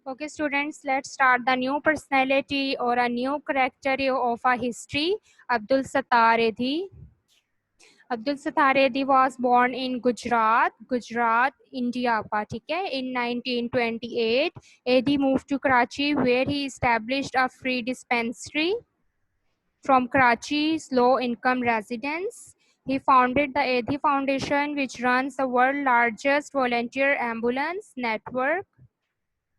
Okay, students, let's start the new personality or a new character of a history. Abdul Sattar Edhi. Abdul Sattar Edhi was born in Gujarat, India. ठीक है? In 1928, Edhi moved to Karachi, where he established a free dispensary from Karachi's low-income residents. He founded the Edhi Foundation, which runs the world's largest volunteer ambulance network.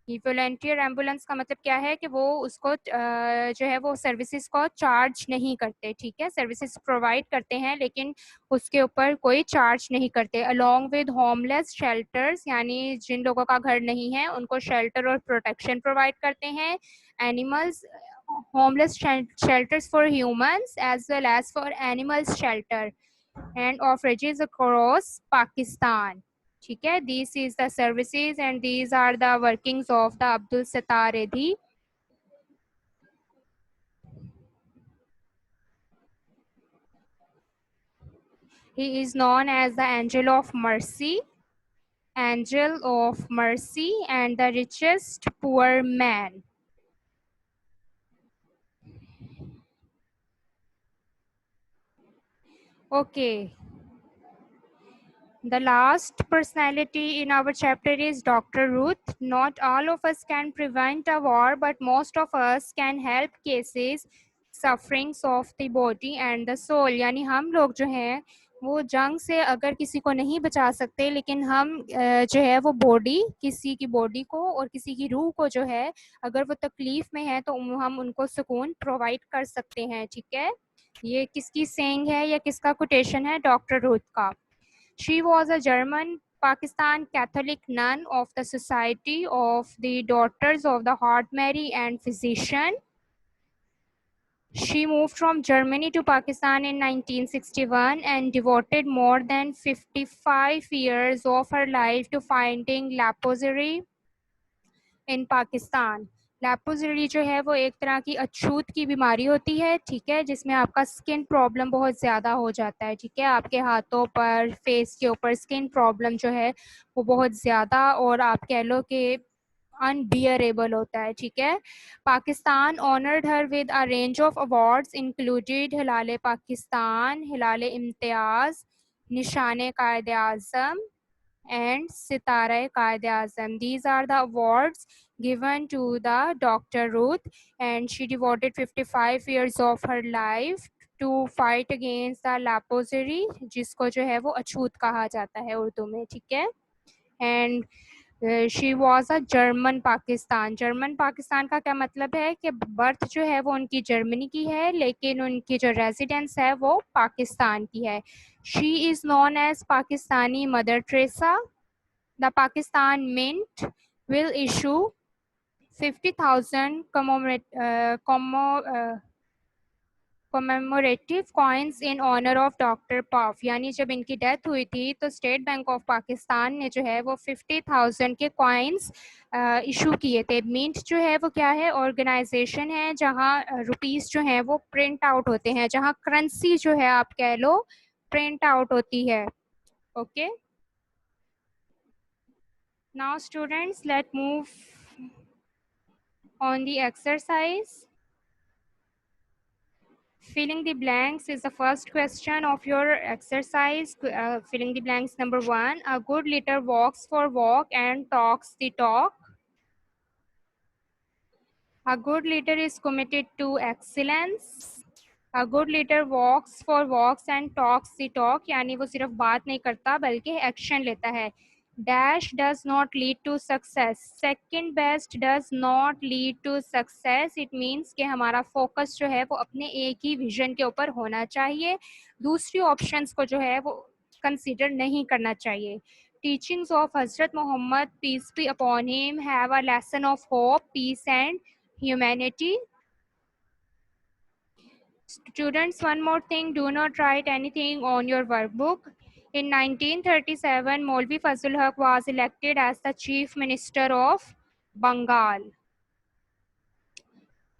ये volunteer ambulance का मतलब क्या है कि वो उसको जो है वो सर्विसेज को चार्ज नहीं करते, ठीक है, सर्विसेज प्रोवाइड करते हैं लेकिन उसके ऊपर कोई चार्ज नहीं करते। अलोंग विद होमलेस शेल्टर्स, यानी जिन लोगों का घर नहीं है उनको शेल्टर और प्रोटेक्शन प्रोवाइड करते हैं। Animals homeless shelters for humans as well as for animals shelter and orphanages across Pakistan. ठीक है, this is the services and these are the workings of the Abdul Sattar Edhi. He is known as the angel of mercy and the richest poor man. Okay, the last personality in our chapter is Dr. Ruth. Not all of us can prevent a war, but most of us can help cases sufferings of the body and the soul. यानी हम लोग जो हैं वो जंग से अगर किसी को नहीं बचा सकते, लेकिन हम जो है वो बॉडी, किसी की बॉडी को और किसी की रूह को जो है अगर वो तकलीफ में है तो हम उनको सुकून प्रोवाइड कर सकते हैं। ठीक है, ये किसकी सेइंग है या किसका कोटेशन है? डॉक्टर रूथ का। She was a German Pakistan Catholic nun of the Society of the Daughters of the Heart Mary and physician. She moved from Germany to Pakistan in 1961 and devoted more than 55 years of her life to finding leprosy in Pakistan. लेप्रोसिटी जो है वो एक तरह की अछूत की बीमारी होती है, ठीक है, जिसमें आपका स्किन प्रॉब्लम बहुत ज़्यादा हो जाता है। ठीक है, आपके हाथों पर, फेस के ऊपर स्किन प्रॉब्लम जो है वो बहुत ज़्यादा और आप कह लो कि अनबियरेबल होता है। ठीक है, Pakistan honoured her with a range of awards included Hilal Pakistan, Hilal Imtiaz, Nishan Quaid Azam and Sitara Qaid Azam. These are the awards given to the Dr. Ruth, and she devoted 55 years of her life to fight against the leprosy, जिसको जो है वो अछूत कहा जाता है उर्दू में। ठीक है, and she was a German Pakistan. German Pakistan का क्या मतलब है कि बर्थ जो है वो उनकी जर्मनी की है लेकिन उनकी जो रेजिडेंस है वो पाकिस्तान की है। She is known as Pakistani Mother Teresa. The Pakistan mint will issue 50,000 commemorative coins in honour of doctor Pfau. यानी जब इनकी डेथ हुई थी तो स्टेट बैंक ऑफ पाकिस्तान ने जो है वो 50,000 के कॉइन्स इशू किए थे। मिंट जो है वो क्या है? ऑर्गेनाइजेशन है जहां रुपीस जो है वो प्रिंट आउट होते हैं, जहां करेंसी जो है आप कह लो प्रिंट आउट होती है। Okay, now students let move on the exercise. Filling the blanks is the first question of your exercise. Filling the blanks number 1. A good leader walks for walk and talks the talk. A good leader is committed to excellence. A good leader walks for walks and talks the talk, यानी वो सिर्फ बात नहीं करता बल्कि action लेता है। Dash does not lead to success, second best does not lead to success. It means कि हमारा फोकस जो है वो अपने एक ही विजन के ऊपर होना चाहिए, दूसरी ऑप्शंस को जो है वो कंसीडर नहीं करना चाहिए। Teachings of Hazrat Mohammad peace be upon him have a lesson of hope, peace and humanity. Students, one more thing, do not write anything on your workbook. In 1937, Maulvi Fazlul Haq was elected as the Chief Minister of Bengal.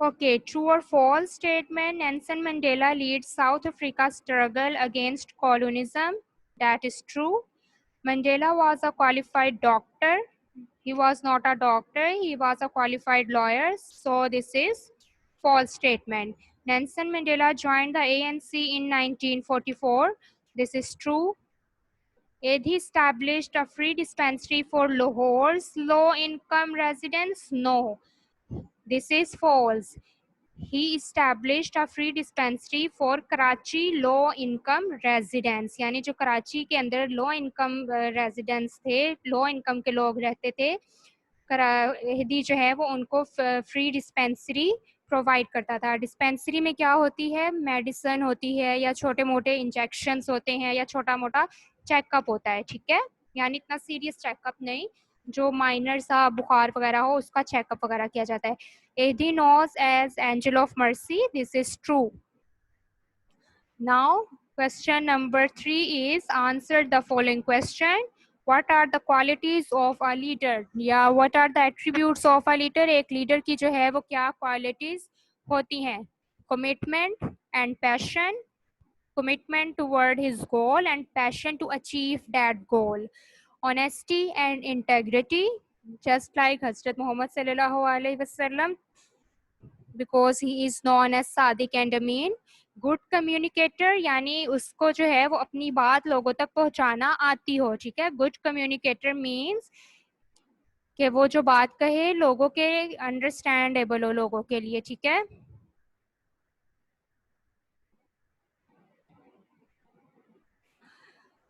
Okay, true or false statement, Nelson Mandela leads South Africa's struggle against colonialism. That is true. Mandela was a qualified doctor. He was not a doctor, he was a qualified lawyer. So this is false statement. Nelson Mandela joined the ANC in 1944. This is true. He established a free dispensary for Lahore's low-income residents. No, this is false. He established a free dispensary for Karachi low income residents, यानी जो कराची के अंदर low income residents थे, low income के लोग रहते थे, एहदी जो है वो उनको फ्री डिस्पेंसरी प्रोवाइड करता था. डिस्पेंसरी में क्या होती है, मेडिसिन होती है या छोटे मोटे इंजेक्शंस होते हैं या छोटा मोटा चेकअप होता है. ठीक है, यानी इतना सीरियस चेकअप नहीं, जो माइनर सा बुखार वगैरह हो उसका चेकअप वगैरह किया जाता है. Eddie knows as Angel of Mercy. This is true. Now, question number 3 is answer the following question. What are the qualities of a leader? या what are the attributes of a leader? एक leader की जो है वो क्या qualities होती हैं? Commitment and passion. Commitment toward his goal and passion to achieve that goal. Honesty and integrity, just like Hazrat Muhammad sallallahu alaihi wasallam, because he is known as Sadiq and Amin. Good communicator, यानी उसको जो है वो अपनी बात लोगों तक पहुंचाना आती हो. ठीक है, गुड कम्युनिकेटर मीन्स कि वो जो बात कहे लोगों के अंडरस्टैंडेबल हो लोगों के लिए. ठीक है,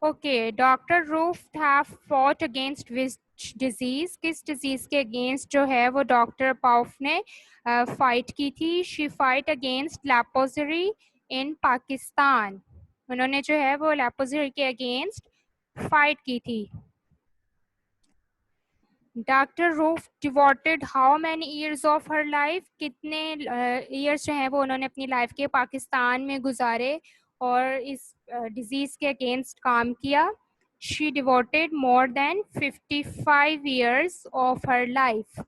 okay. Doctor roof have fought against which disease? किस डिजीज के अगेंस्ट जो है वो डॉक्टर पाउफ ने फाइट की थी? शी फाइट अगेंस्ट लेप्रोसरी इन पाकिस्तान. उन्होंने जो है वो लेप्रोसरी के अगेंस्ट फाइट की थी. Doctor roof devoted how many years of her life? कितने ईयर्स जो हैं वो उन्होंने अपनी लाइफ के पाकिस्तान में गुजारे और इस डिजीज के अगेंस्ट काम किया? She devoted more than 55 years of her life.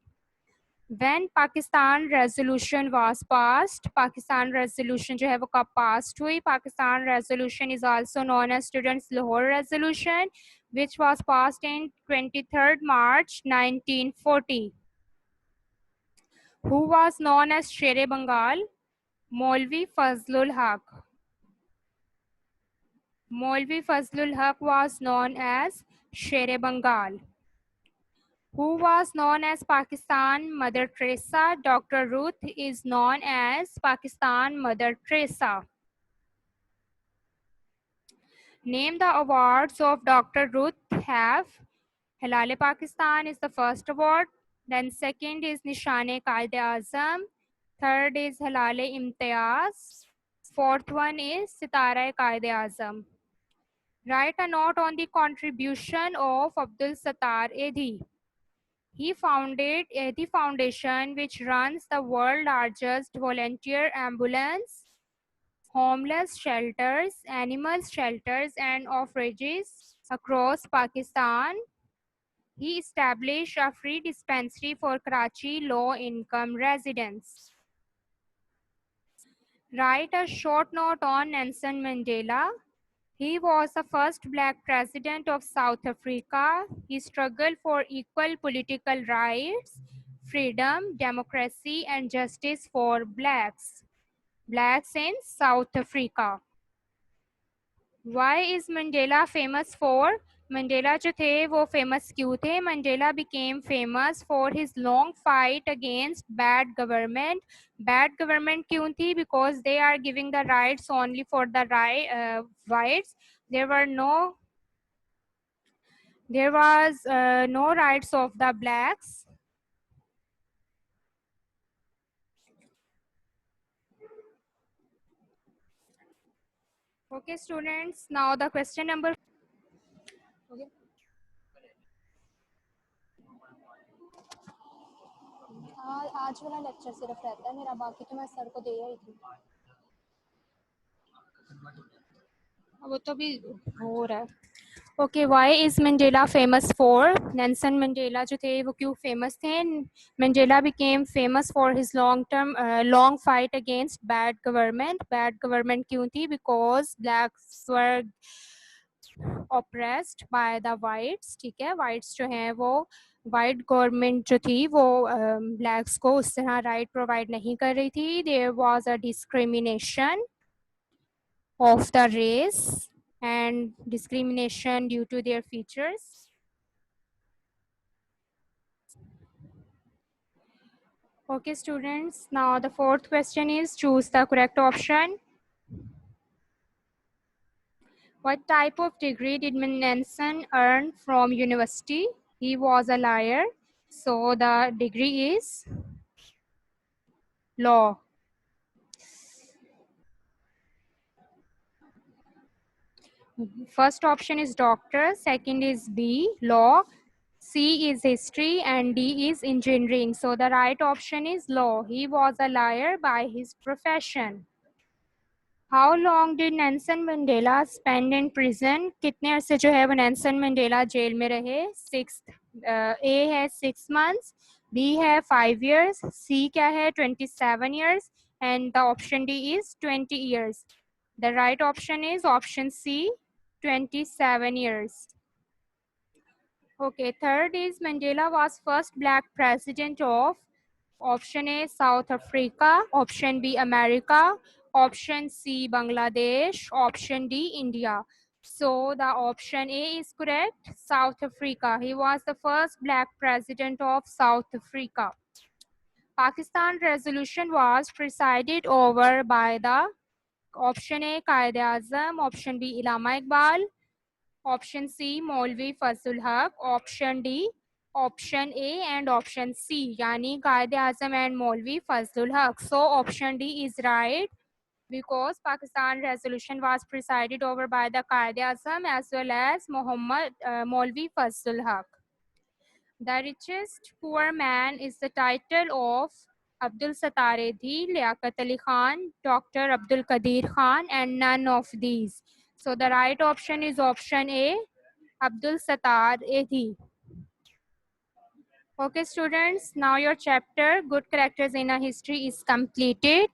When Pakistan resolution was passed, Pakistan resolution जो है वो कब passed हुई? Pakistan resolution is also known as Students Lahore resolution, which was passed in 23rd March 1940. Who was known as Sher Bengal? Maulvi Fazlul Haq. Maulvi Fazlul Haq was known as Sher Bengal. Who was known as Pakistan Mother Teresa? Dr. Ruth is known as Pakistan Mother Teresa. Name the awards of Dr. Ruth have. Halal Pakistan is the first award. Then second is Nishane Qaid-e-Azam. Third is Halal Imtiaz. Fourth one is Sitara Qaid-e-Azam. Write a note on the contribution of Abdul Sattar Edhi. He founded the foundation which runs the world's largest volunteer ambulance, homeless shelters, animal shelters, and orphanages across Pakistan. He established a free dispensary for Karachi low-income residents. Write a short note on Nelson Mandela. He was the first black president of South Africa. He struggled for equal political rights, freedom, democracy, and justice for blacks in South Africa. Why is Mandela famous for? Mandela जो थे वो famous क्यों थे? Mandela became famous for his long fight against bad government. Bad government क्यों थी? Because they are giving the rights only for the whites. There was no rights of the blacks. Okay, students. Now the question number. Okay. आज वाला lecture सिर्फ रहता है मेरा, बाकी तो मैं सर को दे आई थी. वो तो भी हो रहा है. Okay, why is Mandela famous for? Nelson Mandela जो थे वो क्यों famous थे? Mandela became famous for his long fight against bad government. Bad government क्यों थी? Because blacks were oppressed by the whites. ठीक है, whites जो हैं वो वाइट गवर्नमेंट जो थी वो ब्लैक्स को उस तरह राइट प्रोवाइड नहीं कर रही थी. There was a discrimination of the race and discrimination due to their features. Okay, students, now the fourth question is choose the correct option. What type of degree did Nansen earn from university? He was a lawyer. So the degree is law. First option is doctor, second is B, law, C is history, and D is engineering. So the right option is law. He was a lawyer by his profession. How long did Nelson Mandela spend in prison? कितने अरसे जो है वो Nelson Mandela jail में रहे? A है 6 months, B है 5 years, C क्या है 27 years, and the option D is 20 years. The right option is option C, 27 years. Okay, third is Mandela was first black president of option A South Africa, option B America, option C Bangladesh, option D India. So the option A is correct, South Africa. He was the first black president of South Africa. Pakistan resolution was presided over by the option A Quaid-e-Azam, option B Allama Iqbal, option C Maulvi Fazlul Haq, option D option A and option C yani Quaid-e-Azam and Maulvi Fazlul Haq. So option D is right because Pakistan resolution was presided over by the Quaid-e-Azam as well as Maulvi Fazlul Haq. The richest poor man is the title of Abdul Sattar Edhi, Liaquat Ali Khan, Dr. Abdul Qadir Khan, and none of these. So the right option is option A, Abdul Sattar Edhi. Okay, students, now your chapter Good Characters in a History is completed.